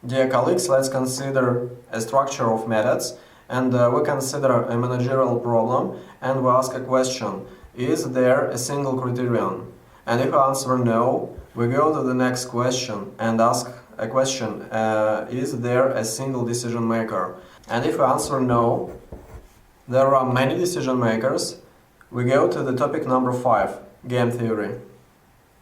Dear colleagues, let's consider a structure of methods, and we consider a managerial problem, and we ask a question: is there a single criterion? And if we answer no, we go to the next question and ask a question: is there a single decision maker? And if we answer no, there are many decision makers. We go to the topic number 5, game theory.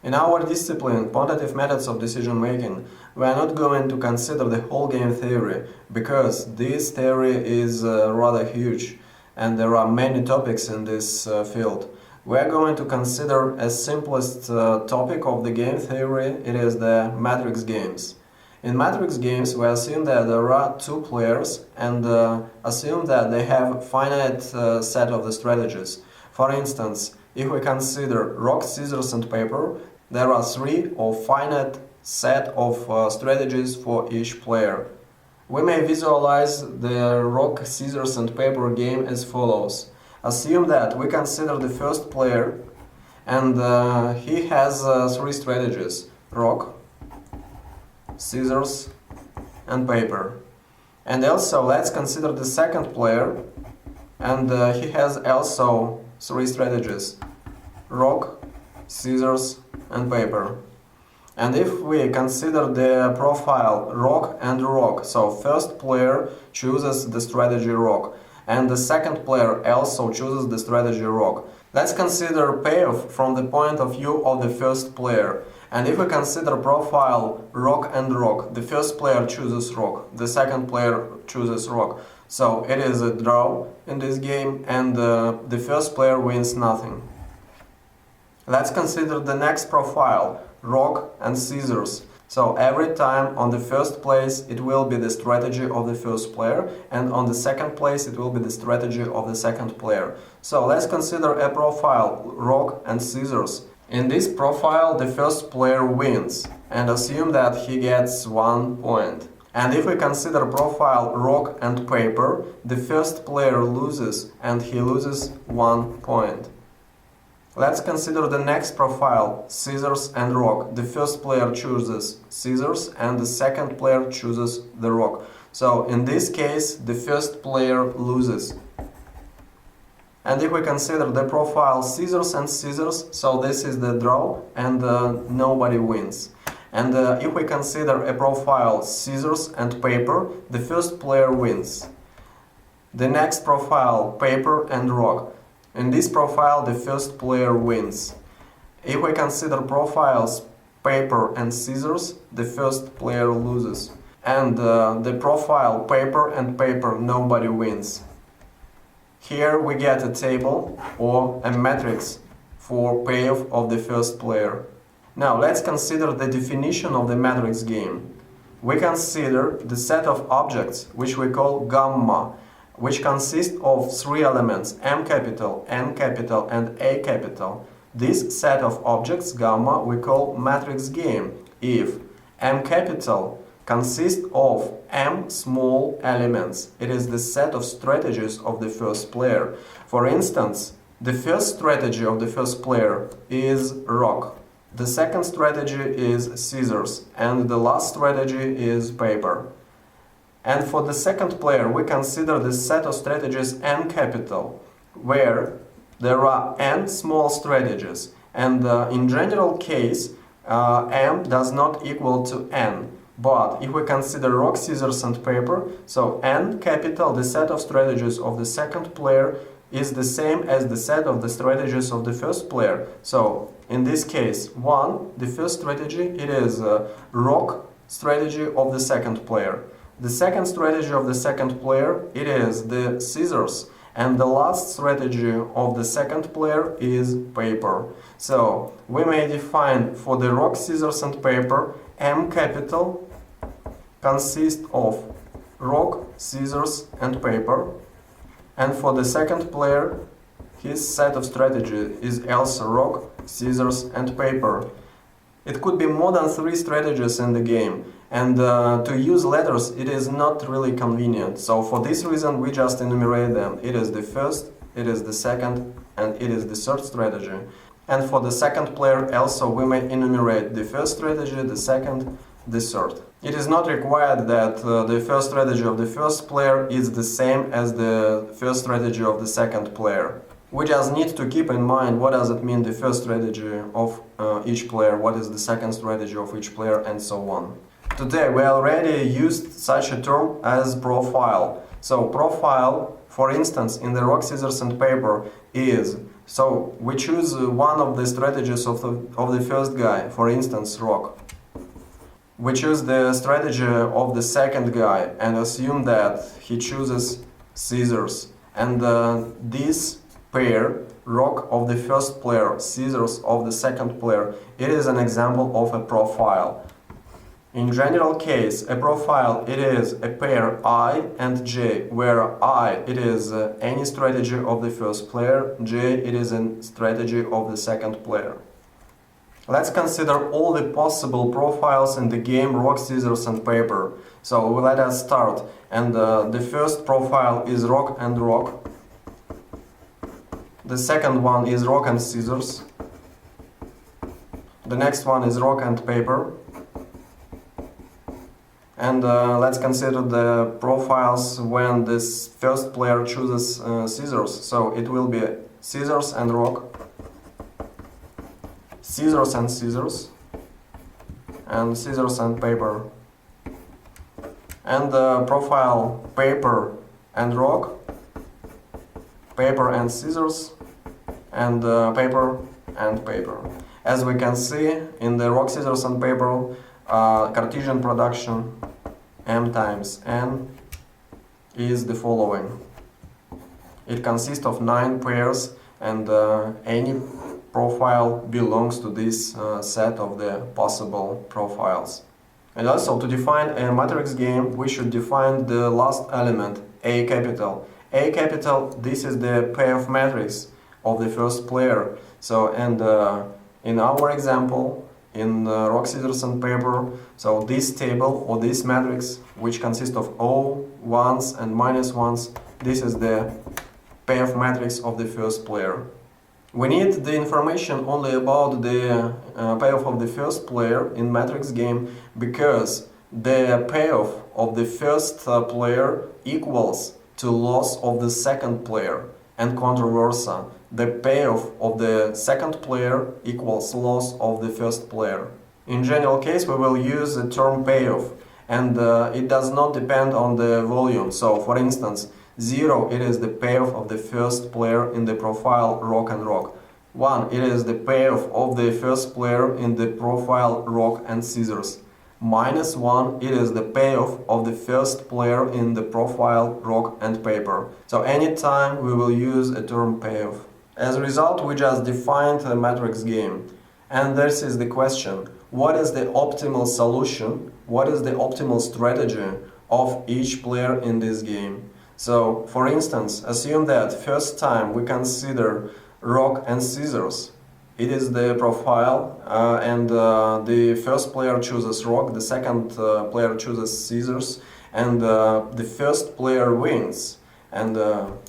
In our discipline, quantitative methods of decision making, we are not going to consider the whole game theory, because this theory is rather huge and there are many topics in this field. We are going to consider a simplest topic of the game theory. It is the matrix games. In matrix games, we assume that there are two players and assume that they have finite set of the strategies. For instance, if we consider rock, scissors and paper, there are 3 or finite set of strategies for each player. We may visualize the rock, scissors and paper game as follows. Assume that we consider the first player and he has 3 strategies: rock, scissors and paper. And also let's consider the second player and he has also 3 strategies: rock, scissors and paper. And if we consider the profile rock and rock, so first player chooses the strategy rock and the second player also chooses the strategy rock. Let's consider payoff from the point of view of the first player. And if we consider profile rock and rock, the first player chooses rock, the second player chooses rock. So it is a draw in this game and the first player wins nothing. Let's consider the next profile, rock and scissors. So every time on the first place it will be the strategy of the first player, and on the second place it will be the strategy of the second player. So let's consider a profile, rock and scissors. In this profile the first player wins, and assume that he gets 1 point. And if we consider profile rock and paper, the first player loses and he loses 1 point. Let's consider the next profile, scissors and rock. The first player chooses scissors and the second player chooses the rock. So in this case, the first player loses. And if we consider the profile scissors and scissors, so this is the draw and nobody wins. And if we consider a profile scissors and paper, the first player wins. The next profile, paper and rock. In this profile, the first player wins. If we consider profiles paper and scissors, the first player loses. And the profile paper and paper, nobody wins. Here we get a table or a matrix for payoff of the first player. Now let's consider the definition of the matrix game. We consider the set of objects which we call gamma, which consist of 3 elements: M capital, N capital and A capital. This set of objects, gamma, we call matrix game if M capital consists of M small elements. It is the set of strategies of the first player. For instance, the first strategy of the first player is rock. The second strategy is scissors, and the last strategy is paper. And for the second player, we consider the set of strategies N capital, where there are N small strategies. And in general case, M does not equal to N. But if we consider rock, scissors and paper, so N capital, the set of strategies of the second player, is the same as the set of the strategies of the first player. So in this case, 1, the first strategy, it is rock strategy of the second player. The second strategy of the second player, it is the scissors, and the last strategy of the second player is paper. So we may define for the rock, scissors and paper, M capital consists of rock, scissors and paper, and for the second player his set of strategy is also rock, scissors and paper. It could be more than 3 strategies in the game, and to use letters it is not really convenient. So for this reason we just enumerate them. It is the first, it is the second, and it is the third strategy. And for the second player also we may enumerate the first strategy, the second, the third. It is not required that the first strategy of the first player is the same as the first strategy of the second player. We just need to keep in mind what does it mean the first strategy of each player, what is the second strategy of each player, and so on. Today we already used such a term as profile. So profile, for instance, in the rock, scissors and paper is, so we choose one of the strategies of the first guy, for instance rock. We choose the strategy of the second guy and assume that he chooses scissors. And this pair, rock of the first player, scissors of the second player, it is an example of a profile. In general case, a profile it is a pair I and J, where I it is any strategy of the first player, J it is a strategy of the second player. Let's consider all the possible profiles in the game rock, scissors and paper. So let us start. And the first profile is rock and rock. The second one is rock and scissors. The next one is rock and paper. And let's consider the profiles when this first player chooses scissors. So it will be scissors and rock, scissors and scissors, and scissors and paper. And profile paper and rock, paper and scissors, and paper and paper. As we can see in the rock, scissors and paper Cartesian production m times n is the following. It consists of 9 pairs, and any profile belongs to this set of the possible profiles. And also, to define a matrix game, we should define the last element, A capital. A capital, this is the payoff matrix of the first player. So, and in our example, in rock, scissors and paper, so this table or this matrix, which consists of O, ones and minus ones, this is the payoff matrix of the first player. We need the information only about the payoff of the first player in matrix game, because the payoff of the first player equals to loss of the second player, and contra versa. The payoff of the second player equals loss of the first player. In general case, we will use the term payoff, and it does not depend on the volume. So, for instance, 0 it is the payoff of the first player in the profile rock and rock. 1 it is the payoff of the first player in the profile rock and scissors. -1 it is the payoff of the first player in the profile rock and paper. So anytime we will use a term payoff. As a result, we just defined a matrix game. And this is the question: what is the optimal solution? What is the optimal strategy of each player in this game? So, for instance, assume that first time we consider rock and scissors. It is the profile, and the first player chooses rock, the second player chooses scissors, and the first player wins. And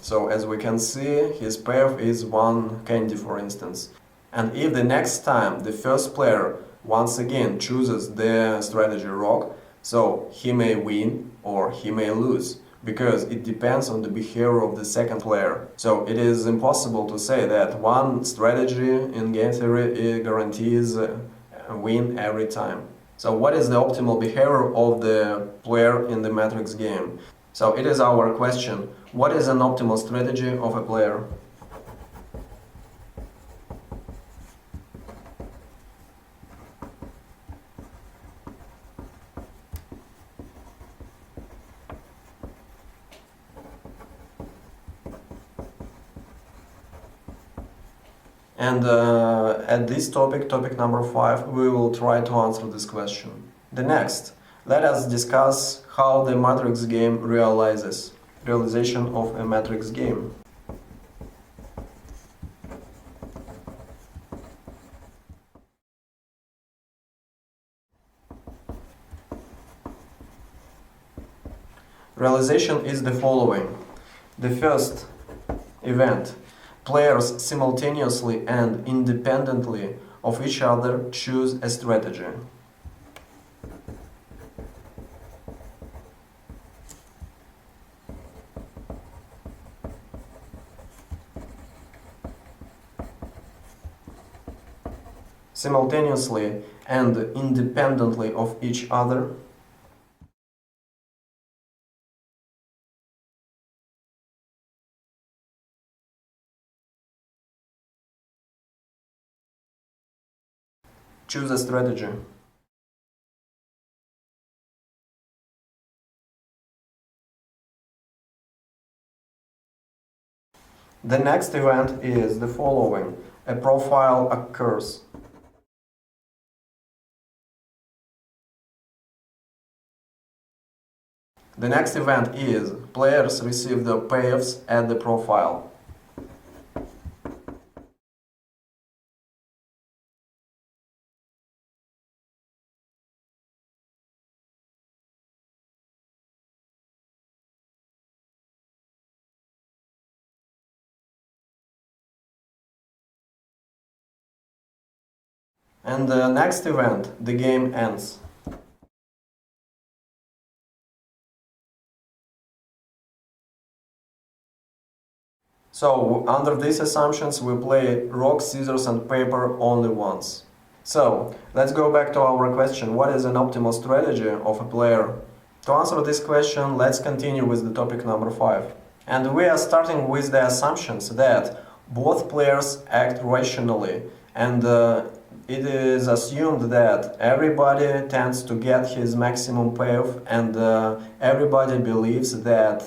so, as we can see, his payoff is 1 candy, for instance. And if the next time the first player once again chooses the strategy rock, so he may win or he may lose, because it depends on the behavior of the second player. So it is impossible to say that one strategy in game theory guarantees a win every time. So what is the optimal behavior of the player in the matrix game? So it is our question: what is an optimal strategy of a player? And at this topic number 5, we will try to answer this question. The next, let us discuss how the matrix game realization of a matrix game. Realization is the following. The first event: players simultaneously and independently of each other choose a strategy. simultaneously and independently of each other. Choose a strategy. The next event is the following. A profile occurs. The next event is players receive the payoffs at the profile. And the next event, the game ends. So, under these assumptions, we play rock, scissors and paper only once. So, let's go back to our question, what is an optimal strategy of a player? To answer this question, let's continue with the topic number 5. And we are starting with the assumptions that both players act rationally, and it is assumed that everybody tends to get his maximum payoff, and everybody believes that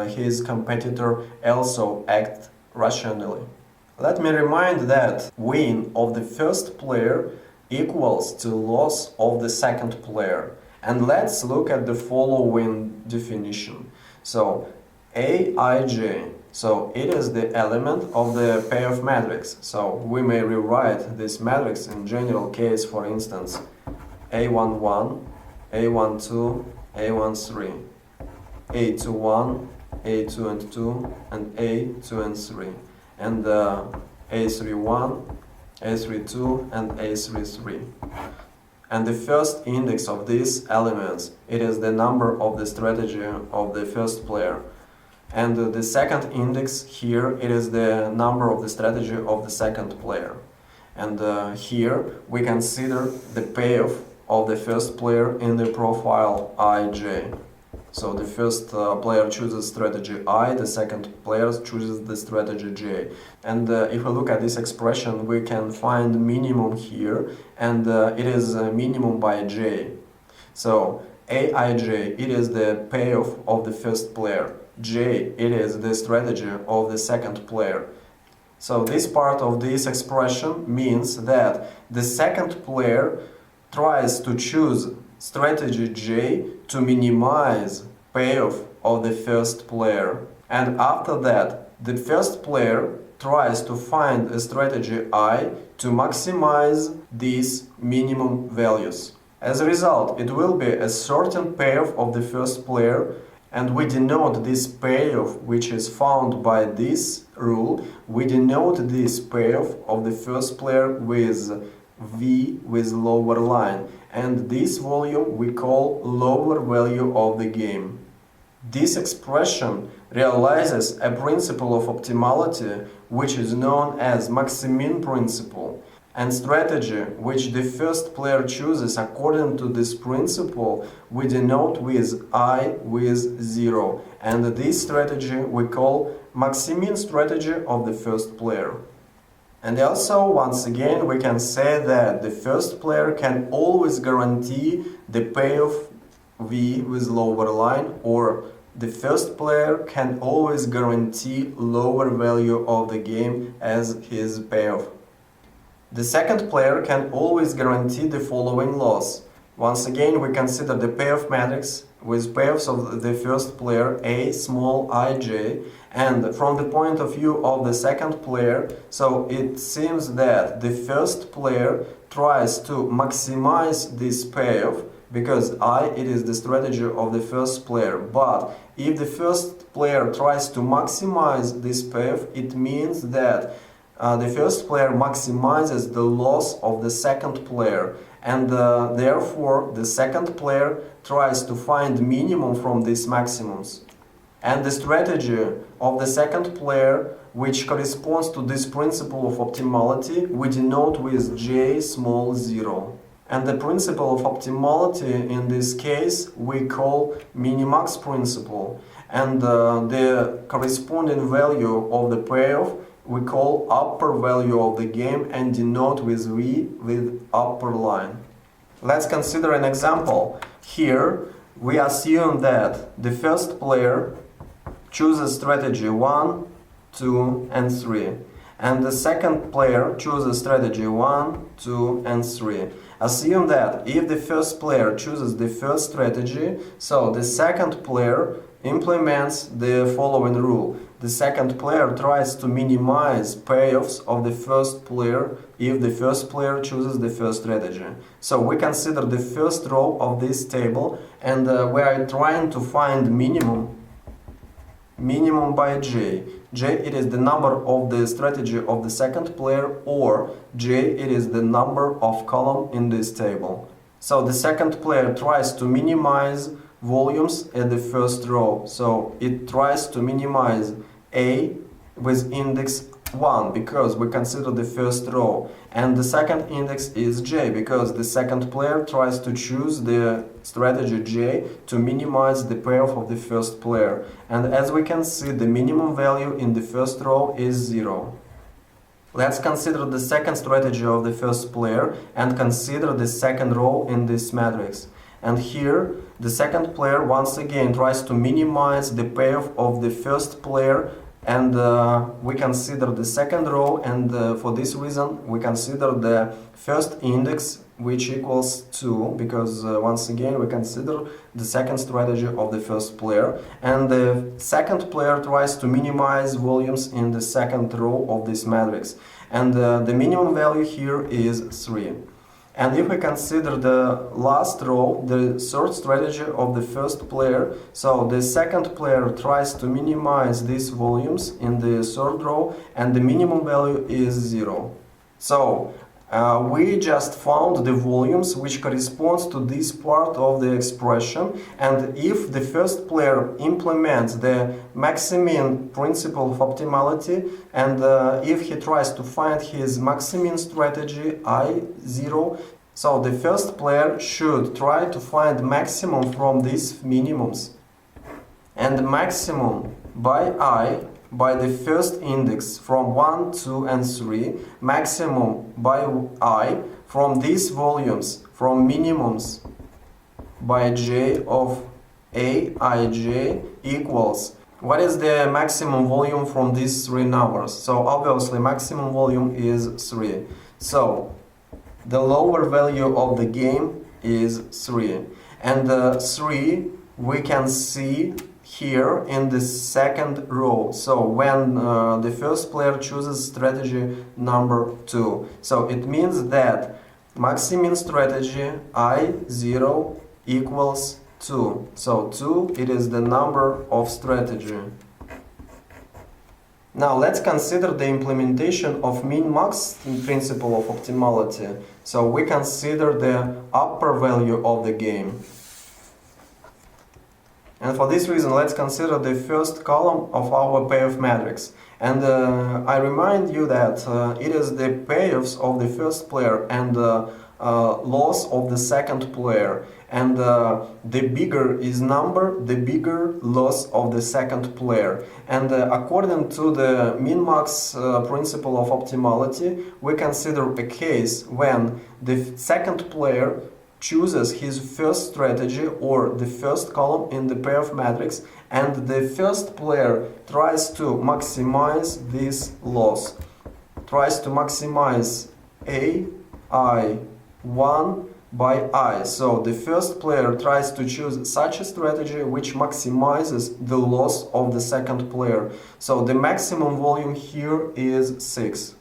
his competitor also acts rationally. Let me remind that win of the first player equals to loss of the second player. And let's look at the following definition. So Aij, so it is the element of the payoff matrix. So we may rewrite this matrix in general case, for instance, A11, A12, A13, A21, A2 and 2, and A2 and 3, and A31, A32, and A33. And the first index of these elements, it is the number of the strategy of the first player. And the second index here, it is the number of the strategy of the second player. And here we consider the payoff of the first player in the profile Ij. So the first player chooses strategy I, the second player chooses the strategy J. And if we look at this expression, we can find minimum here, and it is minimum by J. So Aij, it is the payoff of the first player. J, it is the strategy of the second player. So this part of this expression means that the second player tries to choose strategy J to minimize payoff of the first player. And after that, the first player tries to find a strategy I to maximize these minimum values. As a result, it will be a certain payoff of the first player, and we denote this payoff, which is found by this rule, we denote this payoff of the first player with V with lower line, and this volume we call lower value of the game. This expression realizes a principle of optimality which is known as Maximin principle, and strategy which the first player chooses according to this principle we denote with I with 0, and this strategy we call Maximin strategy of the first player. And also, once again, we can say that the first player can always guarantee the payoff V with lower line, or the first player can always guarantee lower value of the game as his payoff. The second player can always guarantee the following loss. Once again, we consider the payoff matrix with payoffs of the first player A small ij, and from the point of view of the second player, so it seems that the first player tries to maximize this payoff because I, it is the strategy of the first player. But if the first player tries to maximize this payoff, it means that the first player maximizes the loss of the second player, and therefore the second player tries to find minimum from these maximums. And the strategy of the second player which corresponds to this principle of optimality, we denote with J small 0. And the principle of optimality in this case we call minimax principle. And the corresponding value of the payoff we call upper value of the game and denote with V with upper line. Let's consider an example. Here we assume that the first player chooses strategy 1, 2 and 3 and the second player chooses strategy 1, 2 and 3. Assume that if the first player chooses the first strategy, so the second player implements the following rule. The second player tries to minimize payoffs of the first player if the first player chooses the first strategy. So we consider the first row of this table and we are trying to find minimum by J. J it is the number of the strategy of the second player, or J it is the number of column in this table. So the second player tries to minimize volumes at the first row. So it tries to minimize A with index 1 because we consider the first row, and the second index is J because the second player tries to choose the strategy J to minimize the payoff of the first player. And as we can see, the minimum value in the first row is 0. Let's consider the second strategy of the first player and consider the second row in this matrix. And here the second player once again tries to minimize the payoff of the first player, and we consider the second row, and for this reason we consider the first index, which equals 2 because once again we consider the second strategy of the first player, and the second player tries to minimize volumes in the second row of this matrix, and the minimum value here is 3. And if we consider the last row, the third strategy of the first player, so the second player tries to minimize these volumes in the third row and the minimum value is 0. So we just found the volumes which corresponds to this part of the expression, and if the first player implements the maximin principle of optimality, and if he tries to find his maximin strategy I0, so the first player should try to find maximum from these minimums, and maximum by I by the first index from 1, 2 and 3, maximum by I from these volumes from minimums by J of Aij equals, what is the maximum volume from these three numbers? So obviously maximum volume is 3. So the lower value of the game is 3. And 3 we can see here in the second row. So when the first player chooses strategy number 2. So it means that maximin strategy I0 equals 2. So 2 it is the number of strategy. Now let's consider the implementation of min-max principle of optimality. So we consider the upper value of the game. And for this reason, let's consider the first column of our payoff matrix. And I remind you that it is the payoffs of the first player and loss of the second player. And the bigger is number, the bigger loss of the second player. And according to the min-max principle of optimality, we consider a case when the second player chooses his first strategy or the first column in the payoff matrix, and the first player tries to maximize this loss, tries to maximize AI1 by I. So the first player tries to choose such a strategy which maximizes the loss of the second player. So the maximum volume here is 6.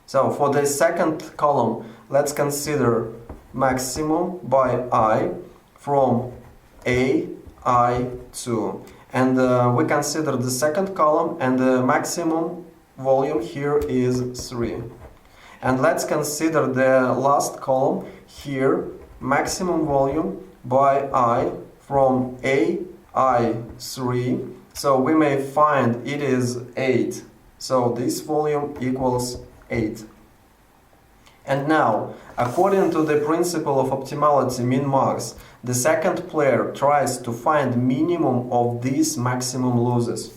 So for the second column, let's consider maximum by I from AI2. And we consider the second column, and the maximum volume here is 3. And let's consider the last column here, maximum volume by I from AI3. So we may find it is 8. So this volume equals 8. And now, according to the principle of optimality min-max, the second player tries to find minimum of these maximum losses.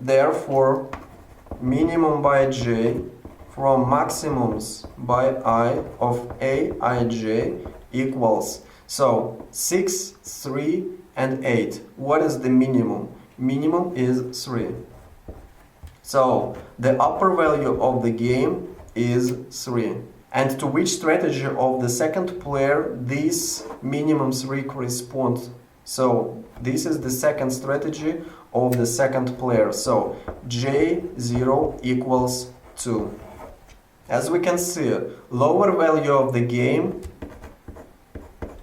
Therefore, minimum by j from maximums by I of aij equals, so 6, 3 and 8. What is the minimum? Minimum is 3. So the upper value of the game is 3. And to which strategy of the second player this minimum 3 corresponds? So this is the second strategy of the second player. So J0 equals 2. As we can see, lower value of the game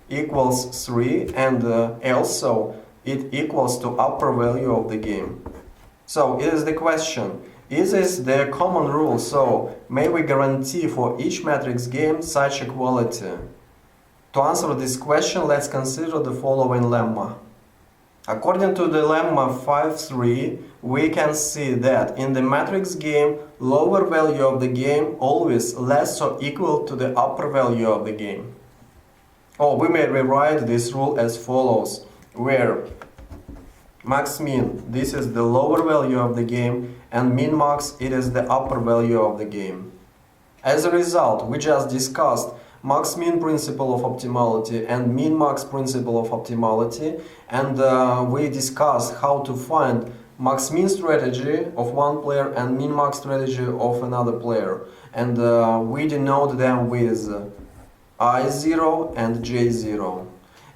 equals 3, and also it equals to upper value of the game. So it is the question, is this the common rule? So may we guarantee for each matrix game such equality? To answer this question, let's consider the following lemma. According to the lemma 5.3, we can see that in the matrix game, lower value of the game always less or equal to the upper value of the game. Or we may rewrite this rule as follows, where max-min, this is the lower value of the game, and min-max, it is the upper value of the game. As a result, we just discussed max-min principle of optimality and min-max principle of optimality, and we discussed how to find max-min strategy of one player and min-max strategy of another player. And we denote them with I0 and J0.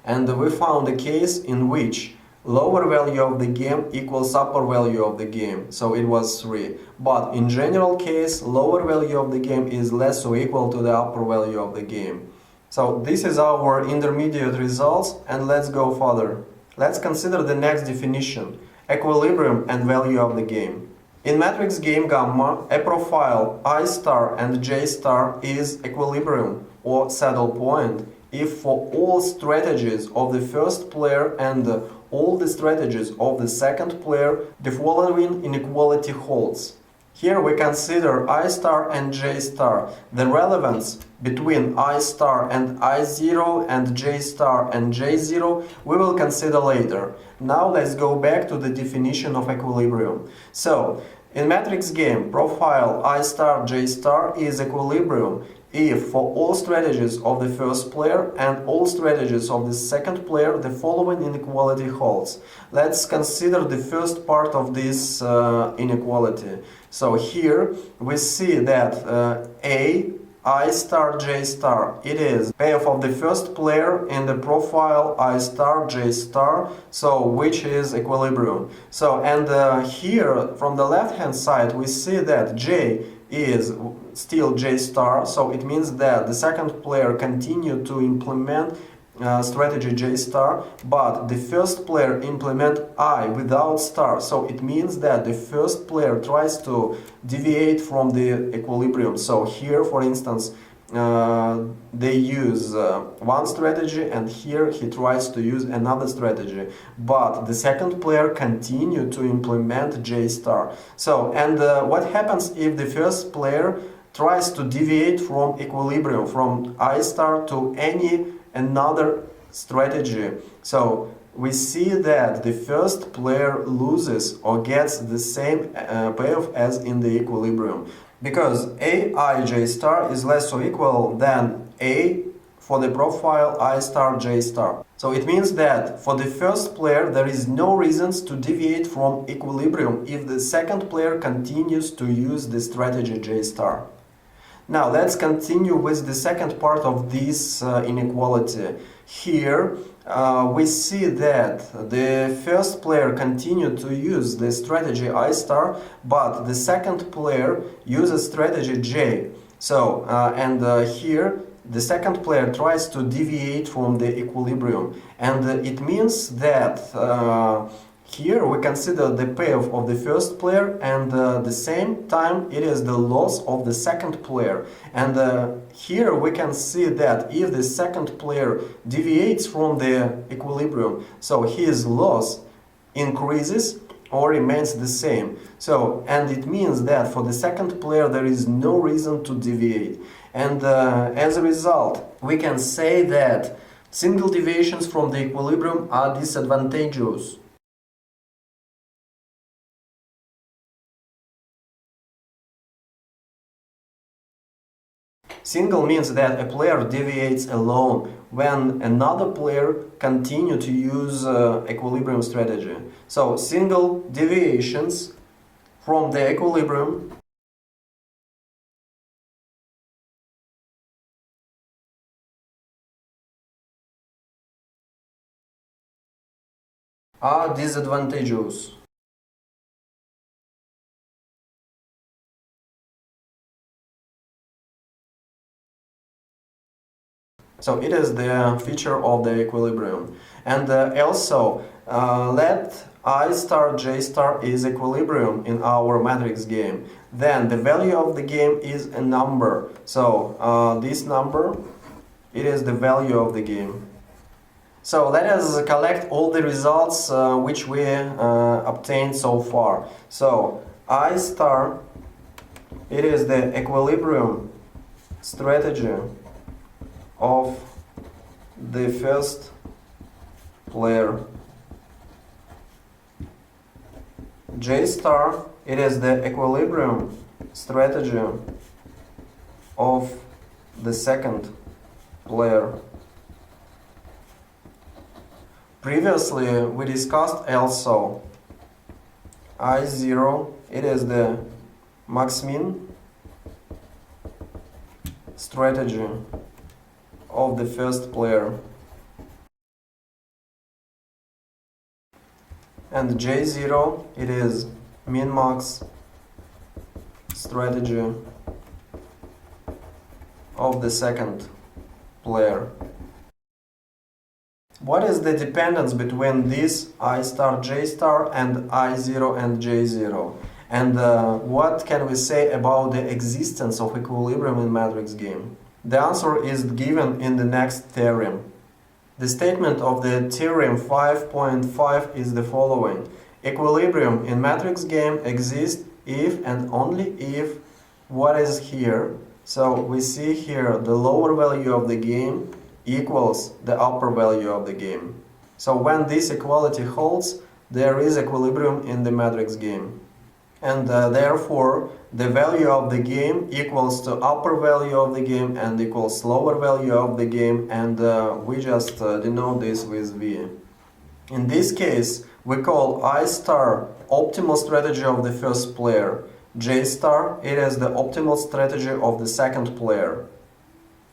And we found a case in which lower value of the game equals upper value of the game, so it was 3. But in general case, lower value of the game is less or equal to the upper value of the game. So this is our intermediate results, and let's go further. Let's consider the next definition, equilibrium and value of the game. In matrix game gamma, a profile I star and J star is equilibrium or saddle point if for all strategies of the first player and all the strategies of the second player, the following inequality holds. Here we consider I star and J star. The relevance between I star and I0 and J star and J0 we will consider later. Now let's go back to the definition of equilibrium. So, in matrix game, profile I star J star is equilibrium if for all strategies of the first player and all strategies of the second player the following inequality holds. Let's consider the first part of this inequality. So here we see that I star J star, it is payoff of the first player in the profile I star J star, so which is equilibrium. So and here from the left hand side we see that J is still J star, so it means that the second player continued to implement strategy J star, but the first player implement I without star, so it means that the first player tries to deviate from the equilibrium. So here, for instance, they use one strategy, and here he tries to use another strategy, but the second player continued to implement J star. So, and what happens if the first player tries to deviate from equilibrium, from I star to another strategy? So we see that the first player loses or gets the same payoff as in the equilibrium, because Aij star is less or equal than A for the profile I star J star. So it means that for the first player there is no reasons to deviate from equilibrium if the second player continues to use the strategy J star. Now let's continue with the second part of this inequality. Here we see that the first player continued to use the strategy I star, but the second player uses strategy J. So here the second player tries to deviate from the equilibrium, and it means that here we consider the payoff of the first player, and the same time it is the loss of the second player. And here we can see that if the second player deviates from the equilibrium, so his loss increases or remains the same. So, and it means that for the second player there is no reason to deviate. And as a result, we can say that single deviations from the equilibrium are disadvantageous. Single means that a player deviates alone when another player continues to use equilibrium strategy. So single deviations from the equilibrium are disadvantageous. So it is the feature of the equilibrium. And also, let I star j star is equilibrium in our matrix game. Then the value of the game is a number. So this number, it is the value of the game. So let us collect all the results which we obtained so far. So I star, it is the equilibrium strategy of the first player. J star, it is the equilibrium strategy of the second player. Previously we discussed also I0, it is the max-min strategy of the first player, and J0, it is min-max strategy of the second player. What is the dependence between this I star J star and I0 and J0? And what can we say about the existence of equilibrium in matrix game? The answer is given in the next theorem. The statement of the theorem 5.5 is the following. Equilibrium in matrix game exists if and only if what is here. So we see here the lower value of the game equals the upper value of the game. So when this equality holds, there is equilibrium in the matrix game. And therefore the value of the game equals to upper value of the game and equals lower value of the game, and we just denote this with V. In this case we call I star optimal strategy of the first player, J star it is the optimal strategy of the second player.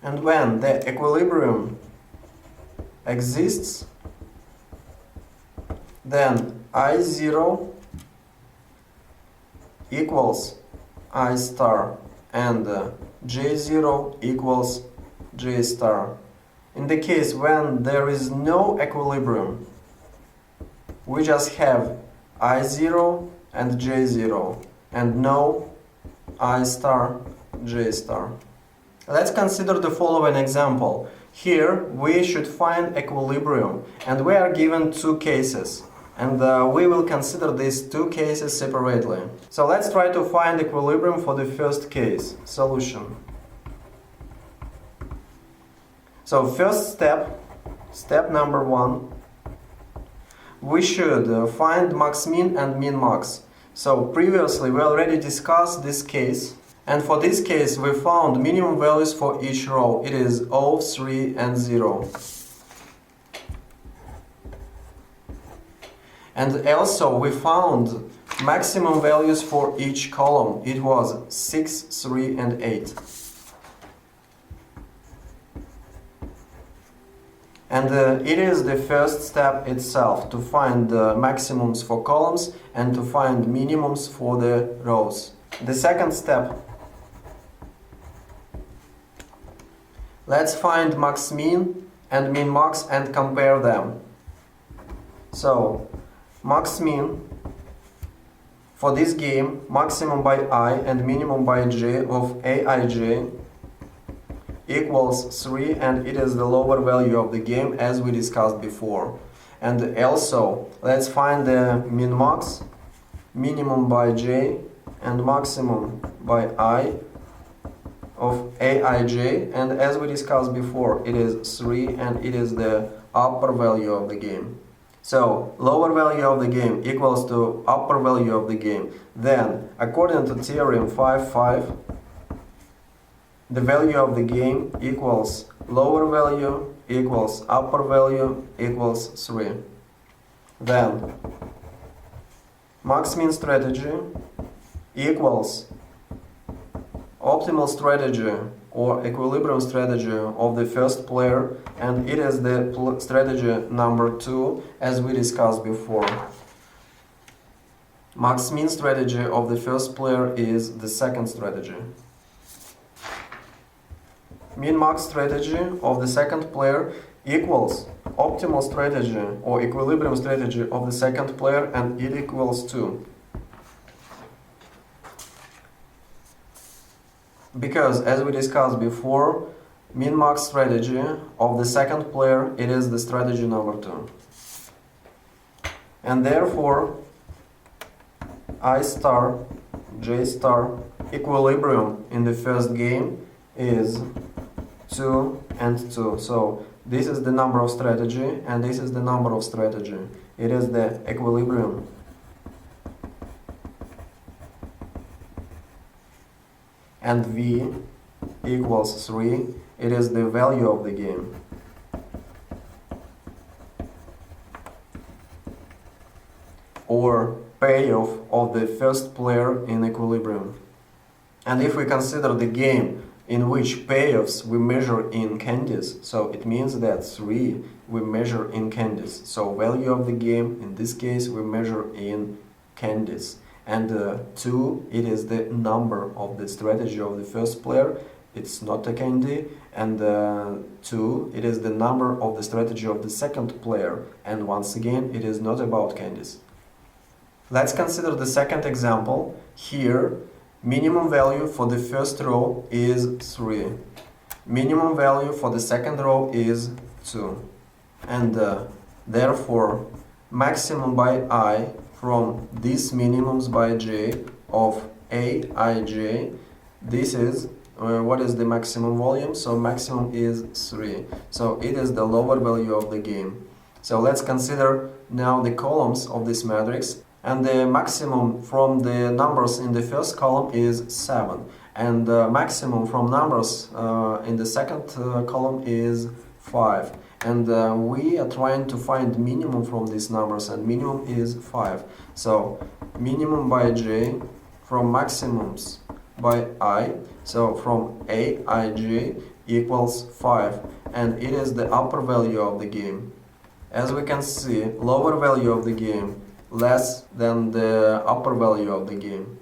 And when the equilibrium exists, then I0 equals I star and J0 equals J star. In the case when there is no equilibrium, we just have I0 and J0 and no I star J star. Let's consider the following example. Here we should find equilibrium and we are given two cases. And we will consider these two cases separately. So let's try to find equilibrium for the first case. Solution. So first step number 1, we should find max-min and min-max. So previously we already discussed this case, and for this case we found minimum values for each row. It is 0, 3 and 0. And also we found maximum values for each column. It was 6, 3 and 8. And it is the first step itself to find the maximums for columns and to find minimums for the rows. The second step, let's find max-min and min-max and compare them. So max min for this game, maximum by I and minimum by j of aij equals 3, and it is the lower value of the game as we discussed before. And also, let's find the min-max, minimum by j and maximum by I of aij, and as we discussed before, it is 3 and it is the upper value of the game. So, lower value of the game equals to upper value of the game. Then, according to theorem 5.5, the value of the game equals lower value equals upper value equals 3. Then, max-min strategy equals optimal strategy or equilibrium strategy of the first player, and it is the strategy number 2 as we discussed before. Max-min strategy of the first player is the second strategy. Min-max strategy of the second player equals optimal strategy or equilibrium strategy of the second player, and it equals 2. Because as we discussed before, min-max strategy of the second player, it is the strategy number 2. And therefore, I star, J star, equilibrium in the first game is 2 and 2. So this is the number of strategy and this is the number of strategy. It is the equilibrium. And V equals 3. It is the value of the game. Or payoff of the first player in equilibrium. And if we consider the game in which payoffs we measure in candies, so it means that 3 we measure in candies. So value of the game, in this case, we measure in candies. And 2, it is the number of the strategy of the first player. It's not a candy. And 2, it is the number of the strategy of the second player. And once again, it is not about candies. Let's consider the second example. Here, minimum value for the first row is 3. Minimum value for the second row is 2. And therefore, maximum by I from these minimums by j of aij, this is what is the maximum volume? So maximum is 3. So it is the lower value of the game. So let's consider now the columns of this matrix. And the maximum from the numbers in the first column is 7. And the maximum from numbers in the second column is 5. And we are trying to find minimum from these numbers, and minimum is 5. So minimum by j from maximums by I, so from aij equals 5. And it is the upper value of the game. As we can see, lower value of the game less than the upper value of the game.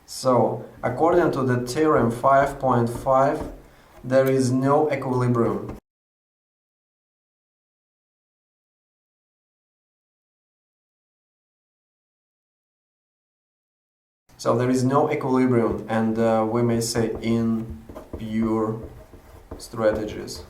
So, according to the theorem 5.5, there is no equilibrium. So there is no equilibrium, and we may say in pure strategies.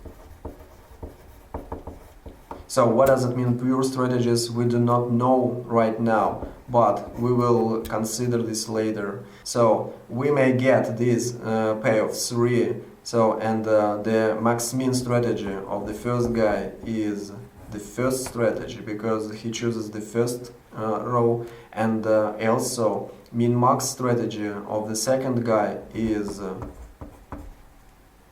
So what does it mean, pure strategies? We do not know right now, but we will consider this later. So we may get this payoff 3. So and the max-min strategy of the first guy is the first strategy because he chooses the first row, and also min-max strategy of the second guy is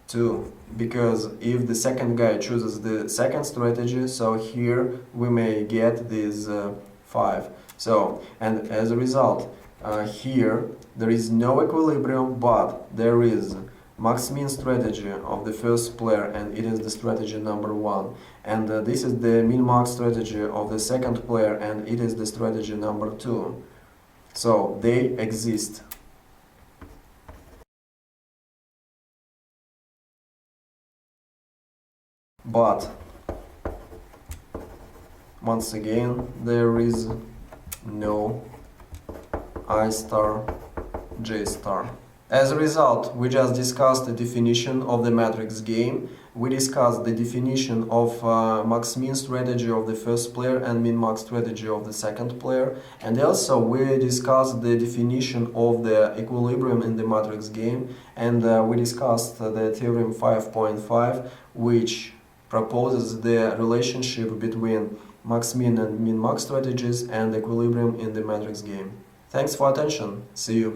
2, because if the second guy chooses the second strategy, so here we may get this 5. So, and as a result, here there is no equilibrium, but there is max-min strategy of the first player, and it is the strategy number 1. And this is the min-max strategy of the second player, and it is the strategy number 2. So they exist. But once again, there is no I star J star. As a result, we just discussed the definition of the matrix game. We discussed the definition of max-min strategy of the first player and min-max strategy of the second player. And also we discussed the definition of the equilibrium in the matrix game. And we discussed the theorem 5.5, which proposes the relationship between max-min and min-max strategies and equilibrium in the matrix game. Thanks for attention. See you.